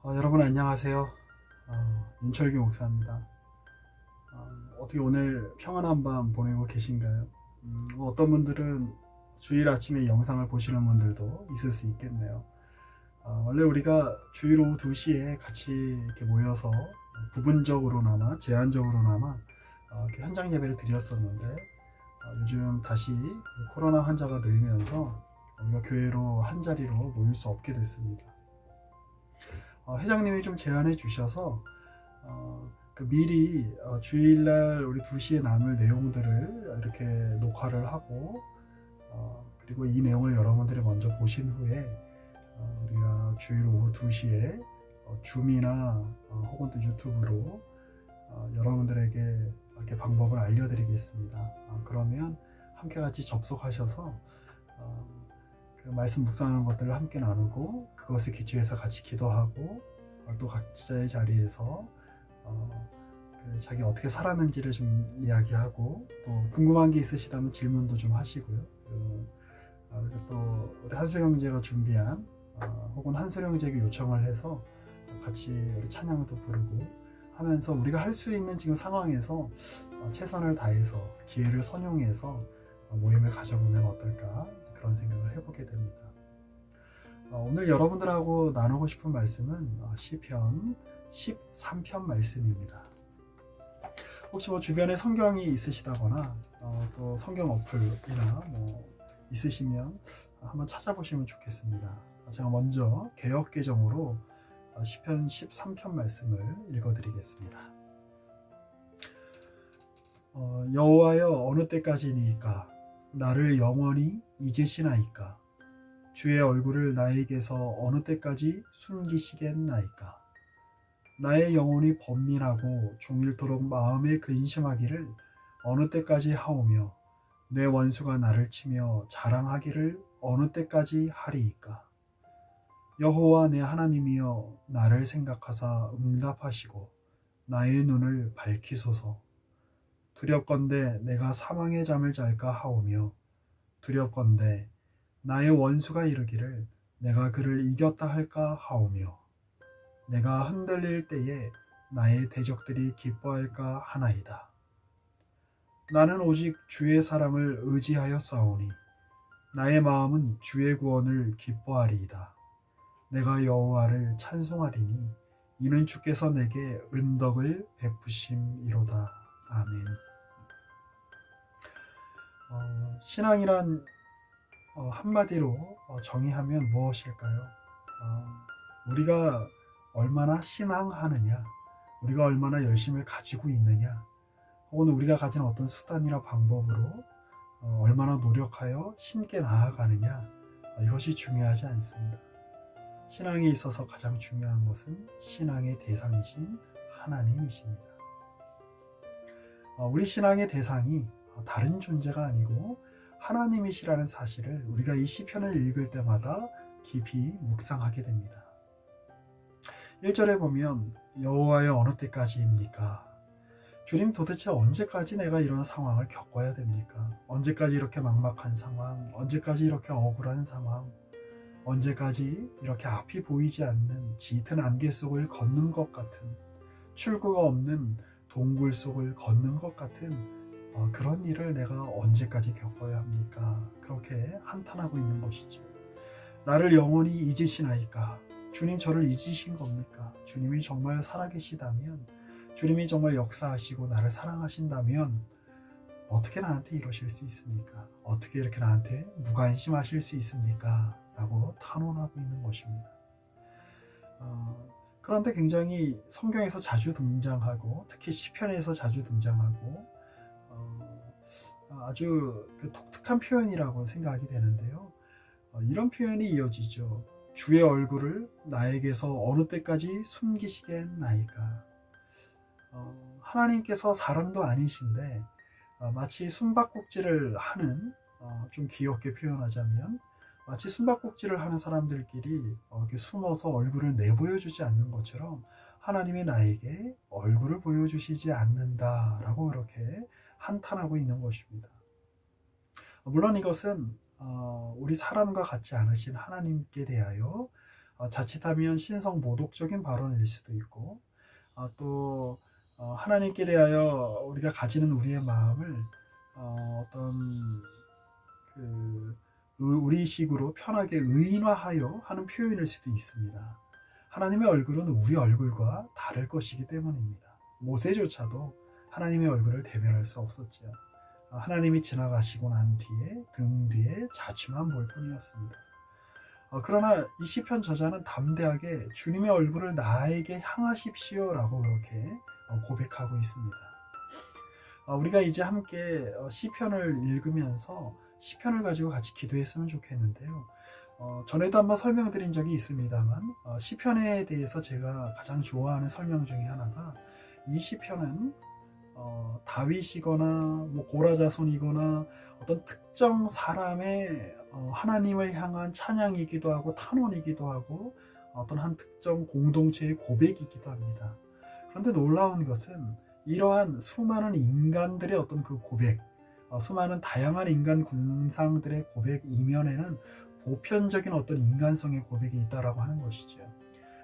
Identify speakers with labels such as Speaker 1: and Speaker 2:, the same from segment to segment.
Speaker 1: 여러분 안녕하세요. 윤철규 목사입니다. 어떻게 오늘 평안한 밤 보내고 계신가요? 어떤 분들은 주일 아침에 영상을 보시는 분들도 있을 수 있겠네요. 원래 우리가 주일 오후 2시에 같이 이렇게 모여서 부분적으로나마 제한적으로나마 이렇게 현장 예배를 드렸었는데, 요즘 다시 코로나 환자가 늘면서 우리가 교회로 한 자리로 모일 수 없게 됐습니다. 회장님이 좀 제안해 주셔서 미리 주일날 우리 2시에 나눌 내용들을 이렇게 녹화를 하고, 그리고 이 내용을 여러분들이 먼저 보신 후에 우리가 주일 오후 2시에 줌이나 혹은 또 유튜브로 여러분들에게 이렇게 방법을 알려드리겠습니다. 그러면 함께 같이 접속하셔서 그 말씀 묵상한 것들을 함께 나누고, 그것을 기초해서 같이 기도하고, 또 각자의 자리에서 자기 어떻게 살았는지를 좀 이야기하고, 또 궁금한 게 있으시다면 질문도 좀 하시고요. 그리고 또 우리 한소령제가 준비한 혹은 한소령제에게 요청을 해서 같이 우리 찬양도 부르고 하면서 우리가 할 수 있는 지금 상황에서 최선을 다해서 기회를 선용해서 모임을 가져보면 어떨까, 그런 생각을 해보게 됩니다. 오늘 여러분들하고 나누고 싶은 말씀은 시편 13편 말씀입니다. 혹시 주변에 성경이 있으시다거나 또 성경 어플이나 있으시면 한번 찾아보시면 좋겠습니다. 제가 먼저 개역개정으로 시편 13편 말씀을 읽어드리겠습니다. 여호와여, 어느 때까지니까 나를 영원히 잊으시나이까? 주의 얼굴을 나에게서 어느 때까지 숨기시겠나이까? 나의 영혼이 번민하고 종일토록 마음에 근심하기를 어느 때까지 하오며, 내 원수가 나를 치며 자랑하기를 어느 때까지 하리이까? 여호와 내 하나님이여, 나를 생각하사 응답하시고 나의 눈을 밝히소서. 두렵건대 내가 사망의 잠을 잘까 하오며, 두렵건대 나의 원수가 이르기를 내가 그를 이겼다 할까 하오며, 내가 흔들릴 때에 나의 대적들이 기뻐할까 하나이다. 나는 오직 주의 사랑을 의지하여 싸우니 나의 마음은 주의 구원을 기뻐하리이다. 내가 여호와를 찬송하리니 이는 주께서 내게 은덕을 베푸심이로다. 아멘. 신앙이란 한마디로 정의하면 무엇일까요? 우리가 얼마나 신앙하느냐, 우리가 얼마나 열심을 가지고 있느냐, 혹은 우리가 가진 어떤 수단이나 방법으로 얼마나 노력하여 신께 나아가느냐, 이것이 중요하지 않습니다. 신앙에 있어서 가장 중요한 것은 신앙의 대상이신 하나님이십니다. 우리 신앙의 대상이 다른 존재가 아니고 하나님이시라는 사실을 우리가 이 시편을 읽을 때마다 깊이 묵상하게 됩니다. 1절에 보면 여호와여, 어느 때까지입니까? 주님, 도대체 언제까지 내가 이런 상황을 겪어야 됩니까? 언제까지 이렇게 막막한 상황, 언제까지 이렇게 억울한 상황, 언제까지 이렇게 앞이 보이지 않는 짙은 안개 속을 걷는 것 같은, 출구가 없는 동굴 속을 걷는 것 같은 그런 일을 내가 언제까지 겪어야 합니까? 그렇게 한탄하고 있는 것이죠. 나를 영원히 잊으시나이까? 주님, 저를 잊으신 겁니까? 주님이 정말 살아계시다면, 주님이 정말 역사하시고 나를 사랑하신다면 어떻게 나한테 이러실 수 있습니까? 어떻게 이렇게 나한테 무관심하실 수 있습니까? 라고 탄원하고 있는 것입니다. 그런데 굉장히 성경에서 자주 등장하고, 특히 시편에서 자주 등장하고, 아주 독특한 표현이라고 생각이 되는데요. 이런 표현이 이어지죠. 주의 얼굴을 나에게서 어느 때까지 숨기시겠나이까? 하나님께서 사람도 아니신데 마치 숨바꼭질을 하는, 좀 귀엽게 표현하자면 마치 숨바꼭질을 하는 사람들끼리 이렇게 숨어서 얼굴을 내보여주지 않는 것처럼 하나님이 나에게 얼굴을 보여주시지 않는다라고 이렇게 한탄하고 있는 것입니다. 물론 이것은 우리 사람과 같지 않으신 하나님께 대하여 자칫하면 신성 모독적인 발언일 수도 있고, 또 하나님께 대하여 우리가 가지는 우리의 마음을 어떤 우리식으로 편하게 의인화하여 하는 표현일 수도 있습니다. 하나님의 얼굴은 우리 얼굴과 다를 것이기 때문입니다. 모세조차도 하나님의 얼굴을 대면할 수 없었죠. 하나님이 지나가시고 난 뒤에 등 뒤에 자취만 볼 뿐이었습니다. 그러나 이 시편 저자는 담대하게 주님의 얼굴을 나에게 향하십시오라고 그렇게 고백하고 있습니다. 우리가 이제 함께 시편을 읽으면서 시편을 가지고 같이 기도했으면 좋겠는데요. 전에도 한번 설명드린 적이 있습니다만 시편에 대해서 제가 가장 좋아하는 설명 중에 하나가, 이 시편은 다윗이거나 뭐 고라자손이거나 어떤 특정 사람의 하나님을 향한 찬양이기도 하고 탄원이기도 하고 어떤 한 특정 공동체의 고백이기도 합니다. 그런데 놀라운 것은 이러한 수많은 인간들의 어떤 그 고백, 수많은 다양한 인간 군상들의 고백 이면에는 보편적인 어떤 인간성의 고백이 있다라고 하는 것이죠.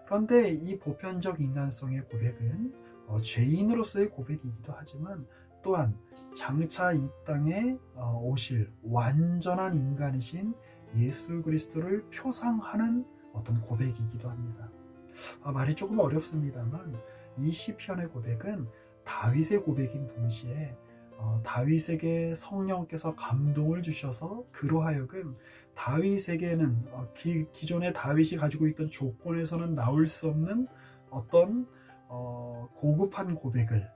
Speaker 1: 그런데 이 보편적 인간성의 고백은 죄인으로서의 고백이기도 하지만 또한 장차 이 땅에 오실 완전한 인간이신 예수 그리스도를 표상하는 어떤 고백이기도 합니다. 말이 조금 어렵습니다만 이 시편의 고백은 다윗의 고백인 동시에 다윗에게 성령께서 감동을 주셔서 그로 하여금 다윗에게는 기존의 다윗이 가지고 있던 조건에서는 나올 수 없는 어떤 고급한 고백을,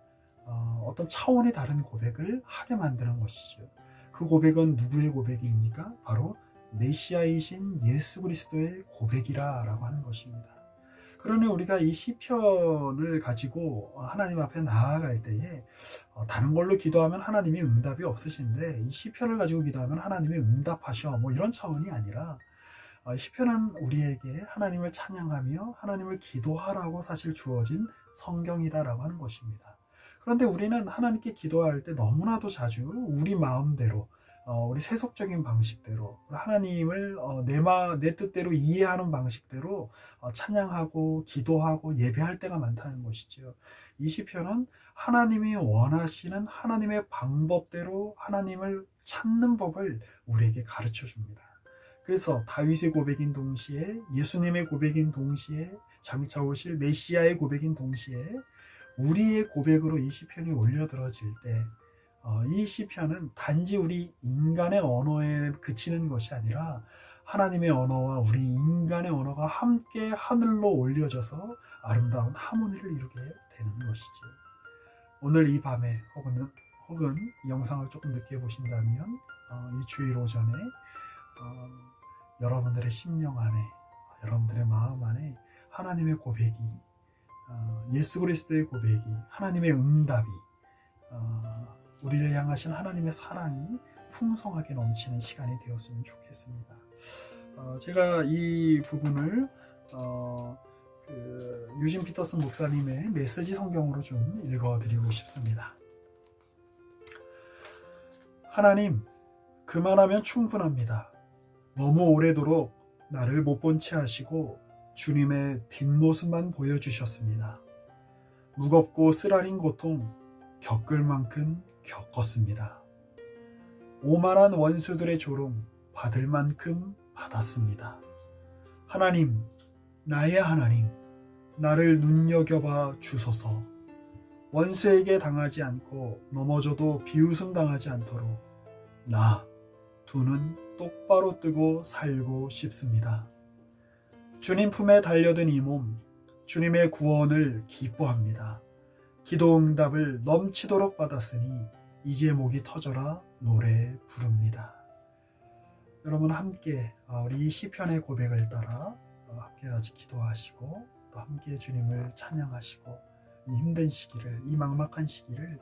Speaker 1: 어떤 차원이 다른 고백을 하게 만드는 것이죠. 그 고백은 누구의 고백입니까? 바로 메시아이신 예수 그리스도의 고백이라고 하는 것입니다. 그러니 우리가 이 시편을 가지고 하나님 앞에 나아갈 때에 다른 걸로 기도하면 하나님이 응답이 없으신데 이 시편을 가지고 기도하면 하나님이 응답하셔, 뭐 이런 차원이 아니라 시편은 우리에게 하나님을 찬양하며 하나님을 기도하라고 사실 주어진 성경이다라고 하는 것입니다. 그런데 우리는 하나님께 기도할 때 너무나도 자주 우리 마음대로, 우리 세속적인 방식대로 하나님을 내 뜻대로 이해하는 방식대로 찬양하고 기도하고 예배할 때가 많다는 것이죠. 이 시편은 하나님이 원하시는 하나님의 방법대로 하나님을 찾는 법을 우리에게 가르쳐 줍니다. 그래서 다윗의 고백인 동시에 예수님의 고백인 동시에 장차 오실 메시아의 고백인 동시에 우리의 고백으로 이 시편이 올려들어질 때 이 시편은 단지 우리 인간의 언어에 그치는 것이 아니라 하나님의 언어와 우리 인간의 언어가 함께 하늘로 올려져서 아름다운 하모니를 이루게 되는 것이죠. 오늘 이 밤에 혹은 이 영상을 조금 늦게 보신다면 이 주일 오전에 여러분들의 심령 안에, 여러분들의 마음 안에 하나님의 고백이, 예수 그리스도의 고백이, 하나님의 응답이, 우리를 향하신 하나님의 사랑이 풍성하게 넘치는 시간이 되었으면 좋겠습니다. 제가 이 부분을 유진 피터슨 목사님의 메시지 성경으로 좀 읽어드리고 싶습니다. 하나님, 그만하면 충분합니다. 너무 오래도록 나를 못 본 채 하시고 주님의 뒷모습만 보여주셨습니다. 무겁고 쓰라린 고통 겪을 만큼 겪었습니다. 오만한 원수들의 조롱 받을 만큼 받았습니다. 하나님, 나의 하나님, 나를 눈여겨봐 주소서. 원수에게 당하지 않고 넘어져도 비웃음 당하지 않도록 나 두 눈 똑바로 뜨고 살고 싶습니다. 주님 품에 달려든 이 몸, 주님의 구원을 기뻐합니다. 기도 응답을 넘치도록 받았으니 이제 목이 터져라 노래 부릅니다. 여러분 함께 우리 시편의 고백을 따라 함께 같이 기도하시고 또 함께 주님을 찬양하시고 이 힘든 시기를, 이 막막한 시기를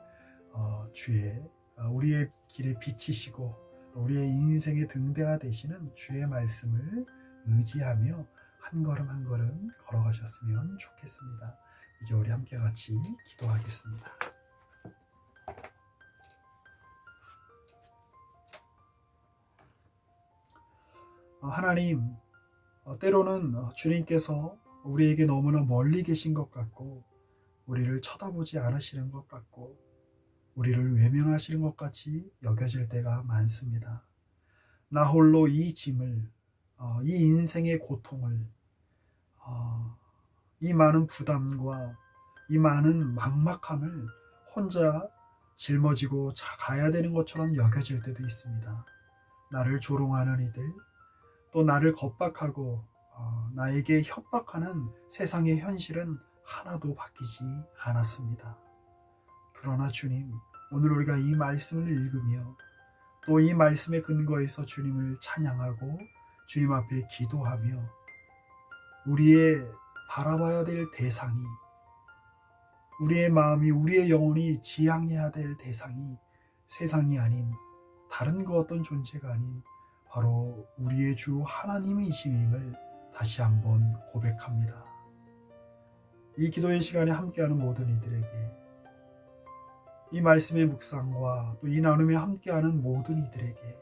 Speaker 1: 주의 우리의 길에 비치시고 우리의 인생의 등대가 되시는 주의 말씀을 의지하며 한 걸음 한 걸음 걸어가셨으면 좋겠습니다. 이제 우리 함께 같이 기도하겠습니다. 하나님, 때로는 주님께서 우리에게 너무나 멀리 계신 것 같고 우리를 쳐다보지 않으시는 것 같고 우리를 외면하시는 것 같이 여겨질 때가 많습니다. 나 홀로 이 짐을, 이 인생의 고통을, 이 많은 부담과 이 많은 막막함을 혼자 짊어지고 가야 되는 것처럼 여겨질 때도 있습니다. 나를 조롱하는 이들, 또 나를 겁박하고 나에게 협박하는 세상의 현실은 하나도 바뀌지 않았습니다. 그러나 주님, 오늘 우리가 이 말씀을 읽으며 또 이 말씀의 근거에서 주님을 찬양하고 주님 앞에 기도하며 우리의 바라봐야 될 대상이, 우리의 마음이, 우리의 영혼이 지향해야 될 대상이 세상이 아닌 다른 그 어떤 존재가 아닌 바로 우리의 주 하나님이심임을 다시 한번 고백합니다. 이 기도의 시간에 함께하는 모든 이들에게, 이 말씀의 묵상과 또 이 나눔에 함께하는 모든 이들에게,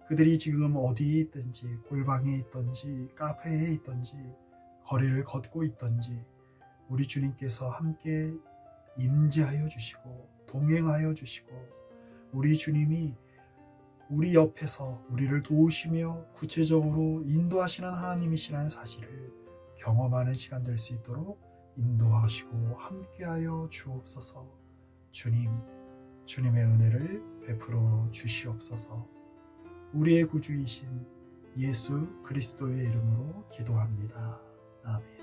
Speaker 1: 그들이 지금 어디에 있든지, 골방에 있든지, 카페에 있든지, 거리를 걷고 있든지 우리 주님께서 함께 임재하여 주시고 동행하여 주시고 우리 주님이 우리 옆에서 우리를 도우시며 구체적으로 인도하시는 하나님이시라는 사실을 경험하는 시간 될 수 있도록 인도하시고 함께하여 주옵소서. 주님, 주님의 은혜를 베풀어 주시옵소서. 우리의 구주이신 예수 그리스도의 이름으로 기도합니다. 아멘.